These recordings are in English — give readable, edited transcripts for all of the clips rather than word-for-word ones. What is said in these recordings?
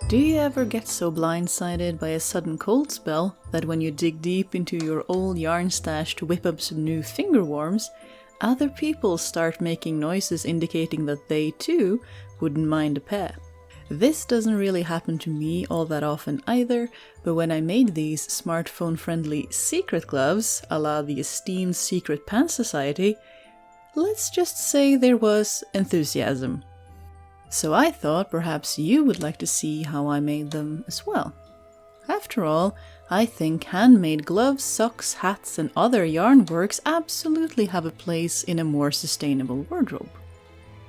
Do you ever get so blindsided by a sudden cold spell that when you dig deep into your old yarn stash to whip up some new finger worms, other people start making noises indicating that they too wouldn't mind a pair? This doesn't really happen to me all that often either, but when I made these smartphone-friendly secret gloves, a la the esteemed Secret Pants Society, let's just say there was enthusiasm. So I thought perhaps you would like to see how I made them as well. After all, I think handmade gloves, socks, hats and other yarn works absolutely have a place in a more sustainable wardrobe.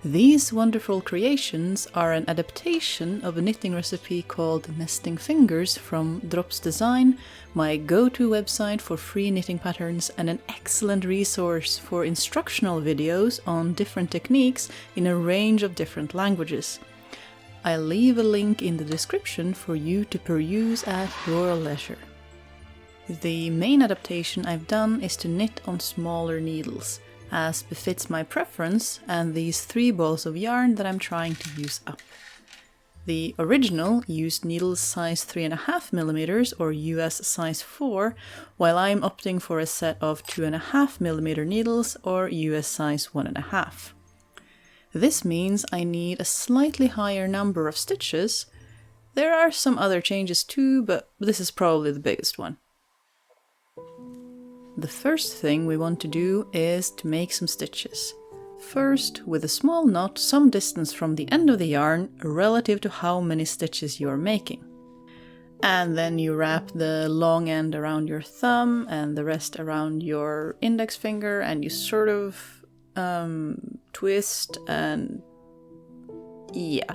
These wonderful creations are an adaptation of a knitting recipe called Nesting Fingers from Drops Design, my go-to website for free knitting patterns and an excellent resource for instructional videos on different techniques in a range of different languages. I'll leave a link in the description for you to peruse at your leisure. The main adaptation I've done is to knit on smaller needles, as befits my preference and these 3 balls of yarn that I'm trying to use up. The original used needles size 3.5mm or US size 4, while I'm opting for a set of 2.5mm needles or US size 1.5. This means I need a slightly higher number of stitches. There are some other changes too, but this is probably the biggest one. The first thing we want to do is to make some stitches. First, with a small knot some distance from the end of the yarn relative to how many stitches you are making. And then you wrap the long end around your thumb and the rest around your index finger and you sort of twist and... yeah,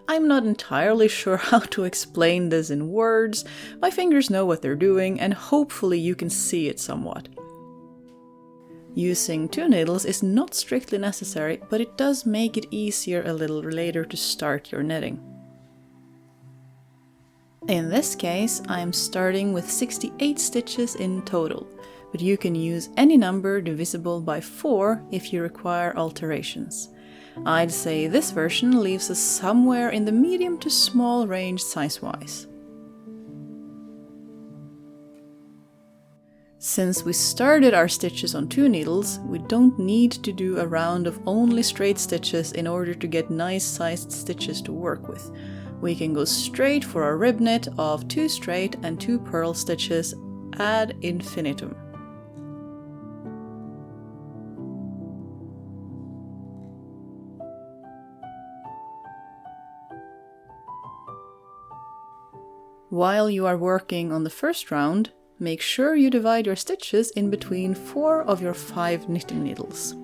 I'm not entirely sure how to explain this in words. My fingers know what they're doing and hopefully you can see it somewhat. Using 2 needles is not strictly necessary, but it does make it easier a little later to start your knitting. In this case, I'm starting with 68 stitches in total, but you can use any number divisible by 4 if you require alterations. I'd say this version leaves us somewhere in the medium to small range size-wise. Since we started our stitches on 2 needles, we don't need to do a round of only straight stitches in order to get nice sized stitches to work with. We can go straight for a rib knit of 2 straight and 2 purl stitches ad infinitum. While you are working on the first round, make sure you divide your stitches in between 4 of your 5 knitting needles.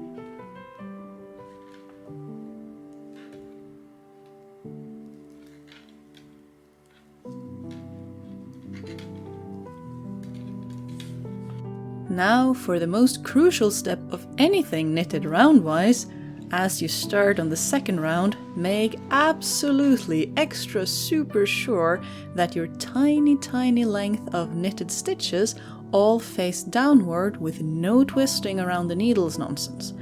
Now for the most crucial step of anything knitted roundwise. As you start on the second round, make absolutely extra super sure that your tiny length of knitted stitches all face downward with no twisting around the needles nonsense.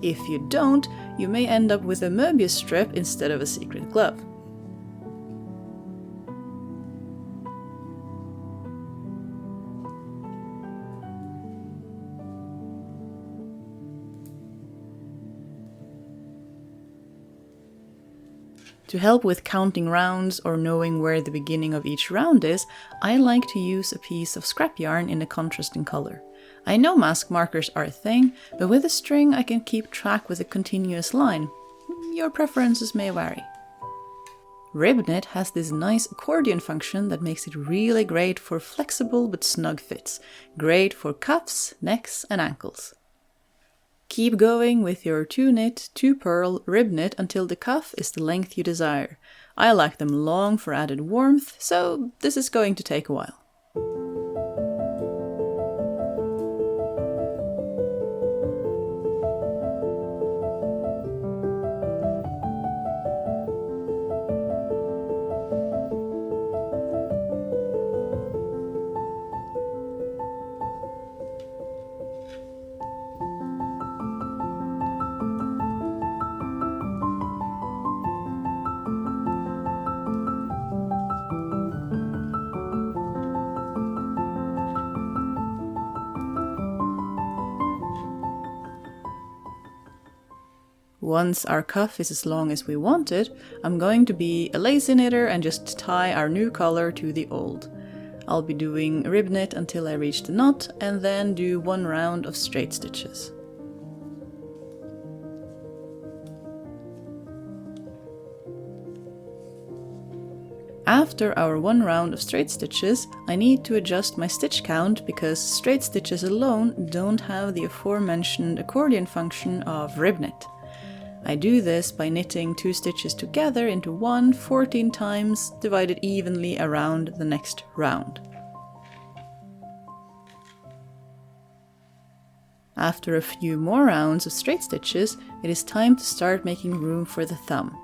If you don't, you may end up with a Möbius strip instead of a secret glove. To help with counting rounds or knowing where the beginning of each round is, I like to use a piece of scrap yarn in a contrasting color. I know mask markers are a thing, but with a string I can keep track with a continuous line. Your preferences may vary. Ribknit has this nice accordion function that makes it really great for flexible but snug fits. Great for cuffs, necks and ankles. Keep going with your 2 knit, 2 purl, rib knit until the cuff is the length you desire. I like them long for added warmth, so this is going to take a while. Once our cuff is as long as we want it, I'm going to be a lazy knitter and just tie our new collar to the old. I'll be doing rib knit until I reach the knot and then do 1 round of straight stitches. After our 1 round of straight stitches, I need to adjust my stitch count because straight stitches alone don't have the aforementioned accordion function of rib knit. I do this by knitting 2 stitches together into one 14 times, divided evenly around the next round. After a few more rounds of straight stitches, it is time to start making room for the thumb.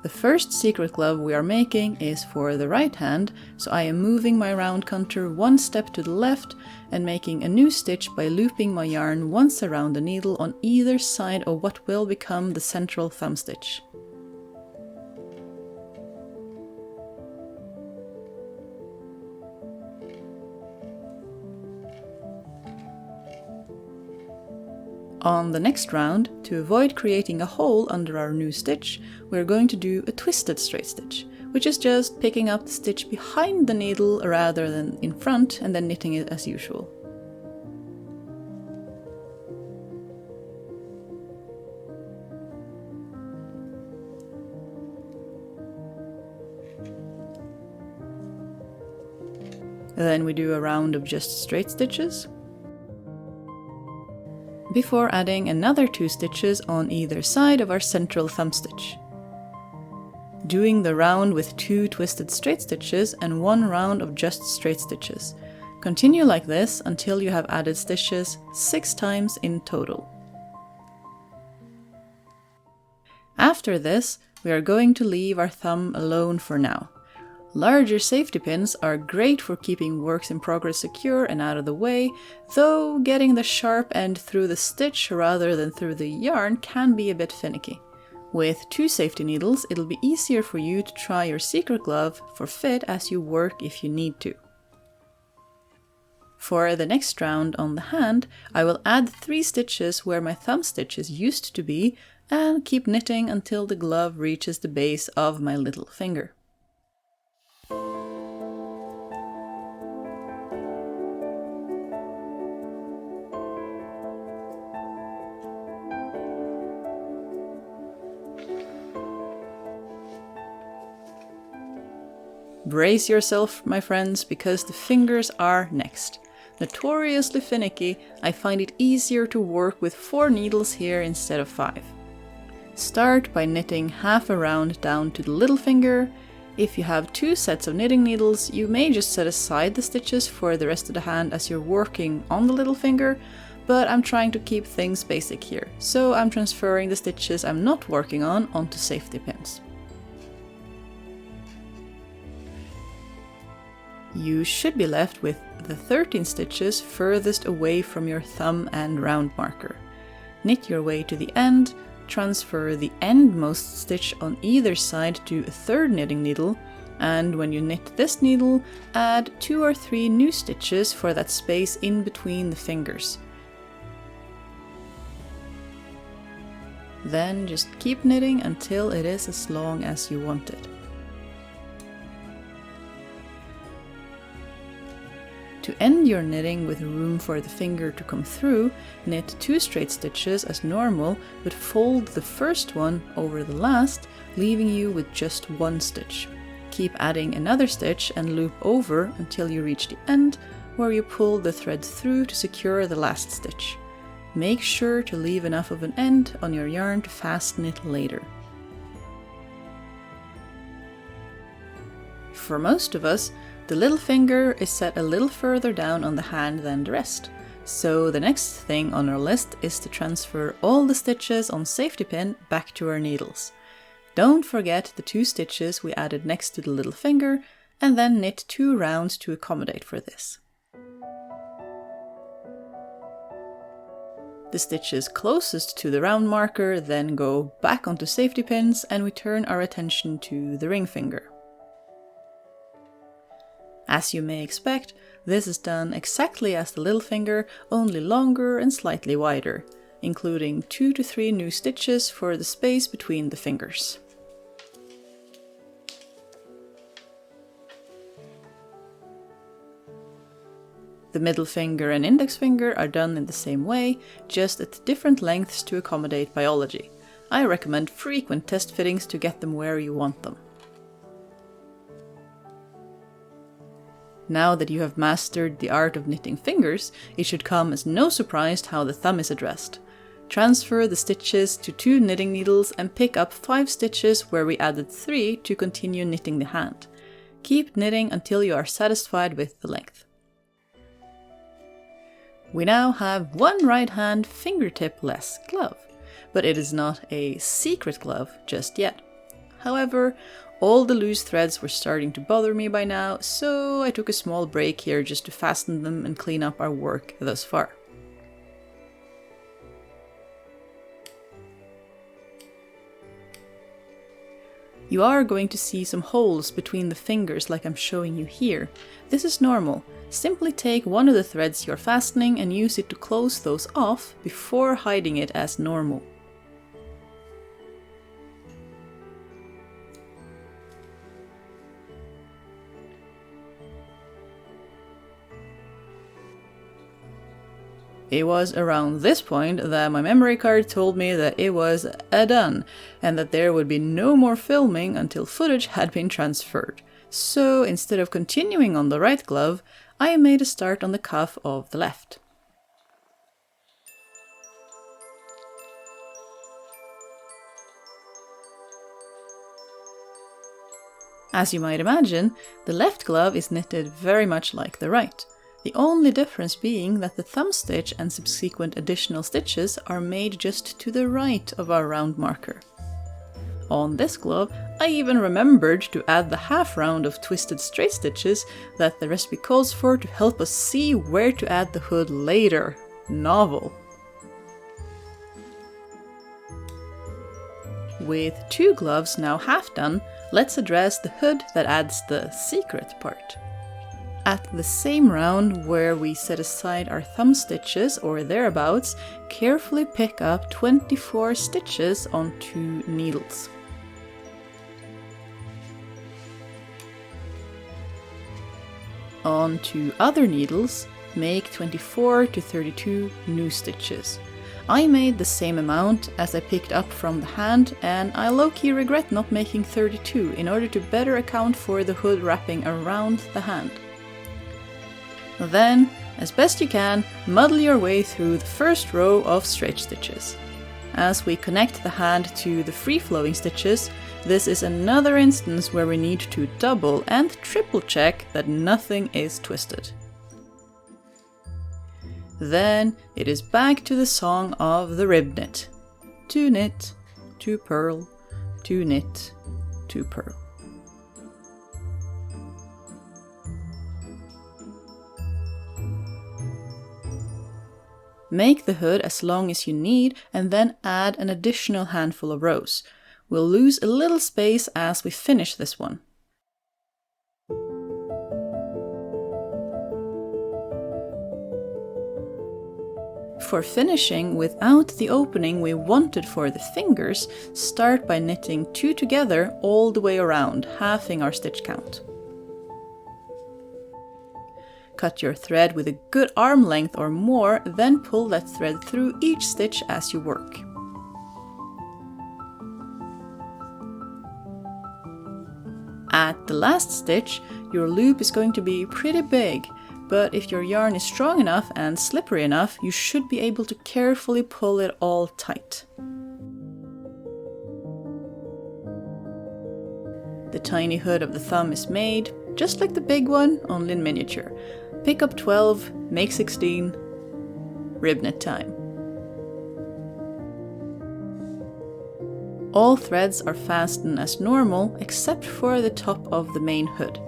The first secret glove we are making is for the right hand, so I am moving my round contour 1 step to the left and making a new stitch by looping my yarn once around the needle on either side of what will become the central thumb stitch. On the next round, to avoid creating a hole under our new stitch, we're going to do a twisted straight stitch, which is just picking up the stitch behind the needle rather than in front and then knitting it as usual. Then we do a round of just straight stitches, before adding another 2 stitches on either side of our central thumb stitch. Doing the round with 2 twisted straight stitches and 1 round of just straight stitches. Continue like this until you have added stitches 6 times in total. After this, we are going to leave our thumb alone for now. Larger safety pins are great for keeping works in progress secure and out of the way, though getting the sharp end through the stitch rather than through the yarn can be a bit finicky. With 2 safety needles, it'll be easier for you to try your secret glove for fit as you work if you need to. For the next round on the hand, I will add 3 stitches where my thumb stitches used to be and keep knitting until the glove reaches the base of my little finger. Brace yourself, my friends, because the fingers are next. Notoriously finicky, I find it easier to work with 4 needles here instead of 5. Start by knitting half a round down to the little finger. If you have 2 sets of knitting needles, you may just set aside the stitches for the rest of the hand as you're working on the little finger, but I'm trying to keep things basic here, so I'm transferring the stitches I'm not working on onto safety pins. You should be left with the 13 stitches furthest away from your thumb and round marker. Knit your way to the end, transfer the endmost stitch on either side to a 3rd knitting needle, and when you knit this needle, add 2 or 3 new stitches for that space in between the fingers. Then just keep knitting until it is as long as you want it. To end your knitting with room for the finger to come through, knit 2 straight stitches as normal, but fold the first one over the last, leaving you with just 1 stitch. Keep adding another stitch and loop over until you reach the end, where you pull the thread through to secure the last stitch. Make sure to leave enough of an end on your yarn to fasten it later. For most of us, the little finger is set a little further down on the hand than the rest, so the next thing on our list is to transfer all the stitches on safety pin back to our needles. Don't forget the 2 stitches we added next to the little finger, and then knit 2 rounds to accommodate for this. The stitches closest to the round marker then go back onto safety pins, and we turn our attention to the ring finger. As you may expect, this is done exactly as the little finger, only longer and slightly wider. including 2 to 3 new stitches for the space between the fingers. The middle finger and index finger are done in the same way, just at different lengths to accommodate biology. I recommend frequent test fittings to get them where you want them. Now that you have mastered the art of knitting fingers, it should come as no surprise how the thumb is addressed. Transfer the stitches to 2 knitting needles and pick up 5 stitches where we added 3 to continue knitting the hand. Keep knitting until you are satisfied with the length. We now have one right hand fingertip-less glove, but it is not a secret glove just yet. However, all the loose threads were starting to bother me by now, so I took a small break here just to fasten them and clean up our work thus far. You are going to see some holes between the fingers like I'm showing you here. This is normal. Simply take one of the threads you're fastening and use it to close those off before hiding it as normal. It was around this point that my memory card told me that it was done, and that there would be no more filming until footage had been transferred. So instead of continuing on the right glove, I made a start on the cuff of the left. As you might imagine, the left glove is knitted very much like the right. The only difference being that the thumb stitch and subsequent additional stitches are made just to the right of our round marker. On this glove, I even remembered to add the half round of twisted straight stitches that the recipe calls for to help us see where to add the hood later. Novel. With 2 gloves now half done, let's address the hood that adds the secret part. At the same round where we set aside our thumb stitches or thereabouts, carefully pick up 24 stitches on 2 needles. On 2 other needles, make 24 to 32 new stitches. I made the same amount as I picked up from the hand, and I low-key regret not making 32 in order to better account for the hood wrapping around the hand. Then, as best you can, muddle your way through the first row of straight stitches. As we connect the hand to the free-flowing stitches, this is another instance where we need to double and triple check that nothing is twisted. Then it is back to the song of the rib knit. 2 knit, 2 purl, 2 knit, 2 purl. Make the hood as long as you need and then add an additional handful of rows. We'll lose a little space as we finish this one. For finishing without the opening we wanted for the fingers, start by knitting 2 together all the way around, halving our stitch count. Cut your thread with a good arm length or more, then pull that thread through each stitch as you work. At the last stitch, your loop is going to be pretty big, but if your yarn is strong enough and slippery enough, you should be able to carefully pull it all tight. The tiny hood of the thumb is made, just like the big one, only in miniature. Pick up 12, make 16, rib knit time. All threads are fastened as normal except for the top of the main hood.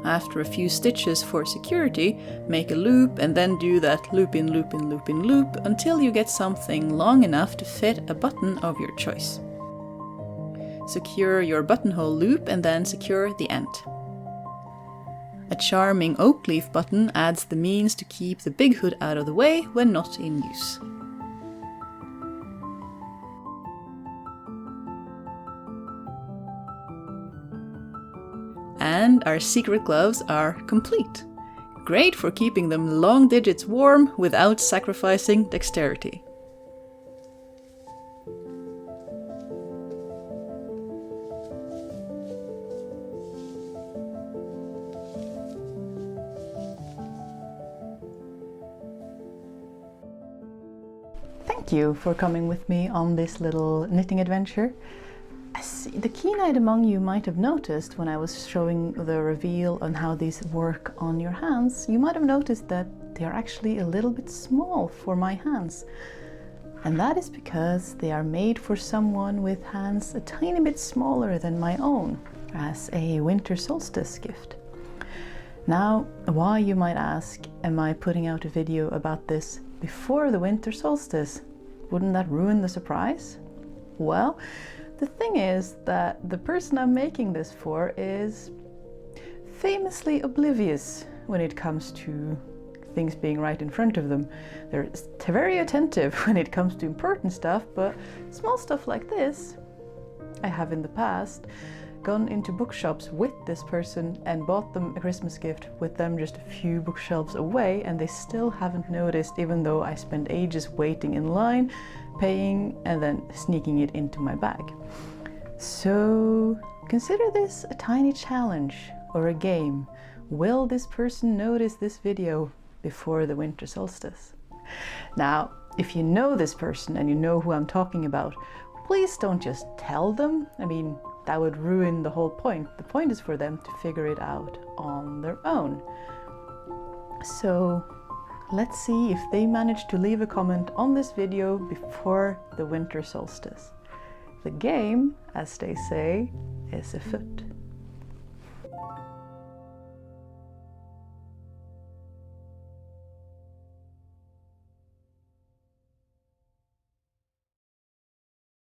After a few stitches for security, make a loop and then do that loop in loop in loop in loop until you get something long enough to fit a button of your choice. Secure your buttonhole loop and then secure the end. A charming oak leaf button adds the means to keep the big hood out of the way when not in use. And our secret gloves are complete. Great for keeping them long digits warm without sacrificing dexterity. Thank you for coming with me on this little knitting adventure. The keen-eyed among you might have noticed when I was showing the reveal on how these work on your hands, you might have noticed that they are actually a little bit small for my hands. And that is because they are made for someone with hands a tiny bit smaller than my own, as a winter solstice gift. Now, why, you might ask, am I putting out a video about this before the winter solstice? Wouldn't that ruin the surprise? Well, the thing is that the person I'm making this for is famously oblivious when it comes to things being right in front of them. They're very attentive when it comes to important stuff, but small stuff like this, I have in the past gone into bookshops with this person and bought them a Christmas gift with them just a few bookshelves away, and they still haven't noticed, even though I spent ages waiting in line, paying, and then sneaking it into my bag. So consider this a tiny challenge or a game. Will this person notice this video before the winter solstice? Now, if you know this person and you know who I'm talking about, please don't just tell them. I mean, that would ruin the whole point. The point is for them to figure it out on their own. So let's see if they manage to leave a comment on this video before the winter solstice. The game, as they say, is afoot.